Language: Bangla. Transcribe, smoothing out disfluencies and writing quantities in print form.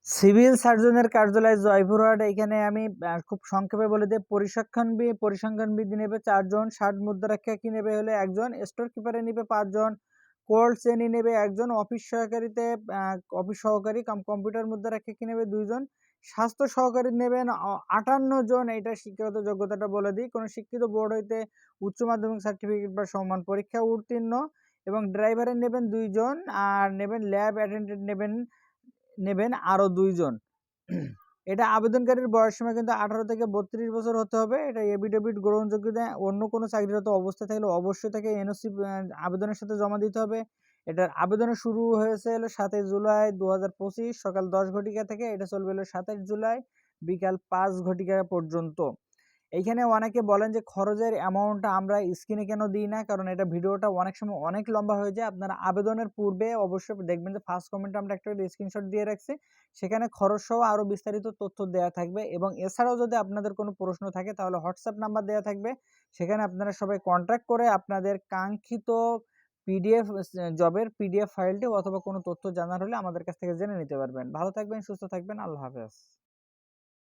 সিভিল সার্জনের কার্যালয় জয়পুরহাট। এখানে আমি খুব সংক্ষেপে বলে দিই, পরিসংখ্যানবিদ নেবে 4 জন, ষাট মুদ্রাক্ষী নেবে হলে 1 জন, স্টোর কিপারে নেবে 5 জন, কোল্ড চেইনি নেবে 1 জন, অফিস সহকারী কম্পিউটার মুদ্রাক্ষী নেবে 2 জন, স্বাস্থ্য সহকারী নেবেন 58 জন। এটা শিক্ষাগত যোগ্যতাটা বলে দিই, কোনো শিক্ষিত বোর্ড হইতে উচ্চ মাধ্যমিক সার্টিফিকেট বা সমান পরীক্ষা উত্তীর্ণ, এবং ড্রাইভারের নেবেন 2 জন, আর নেবেন ল্যাব অ্যাটেন্ডেন্ট নেবেন আরো 2 জন। এটা আবেদনকারীর বয়সসীমা কিন্তু 18 থেকে 32 বছর হতে হবে। এটা এফিডেভিট গ্রহণযোগ্যতা অন্য কোনো চাকরিরত অবস্থা থাকলে অবশ্যই তাকে এনওসি আবেদনের সাথে জমা দিতে হবে। এটার আবেদনের শুরু হয়েছে হলো 7 জুলাই 2025 সকাল 10 ঘটিকা থেকে। এটা চলবে হলো 27 জুলাই বিকাল 5 ঘটিকা পর্যন্ত। এইখানে অনেকে বলেন যে খরচের অ্যামাউন্টটা আমরা স্ক্রিনে কেন দিই না, কারণ এটা ভিডিওটা অনেক সময় অনেক লম্বা হয়ে যায়। আপনারা আবেদনের পূর্বে অবশ্যই দেখবেন যে ফার্স্ট কমেন্টে আমরা একটা স্ক্রিনশট দিয়ে রাখছি, সেখানে খরচ সহ আরও বিস্তারিত তথ্য দেওয়া থাকবে। এবং এছাড়াও যদি আপনাদের কোনো প্রশ্ন থাকে তাহলে হোয়াটসঅ্যাপ নাম্বার দেওয়া থাকবে, সেখানে আপনারা সবাই কন্ট্যাক্ট করে আপনাদের কাঙ্ক্ষিত জবের পিডিএফ ফাইলটি অথবা কোনো তথ্য জানার হলে আমাদের কাছ থেকে জেনে নিতে পারবেন। ভালো থাকবেন, সুস্থ থাকবেন, আল্লাহ হাফেজ।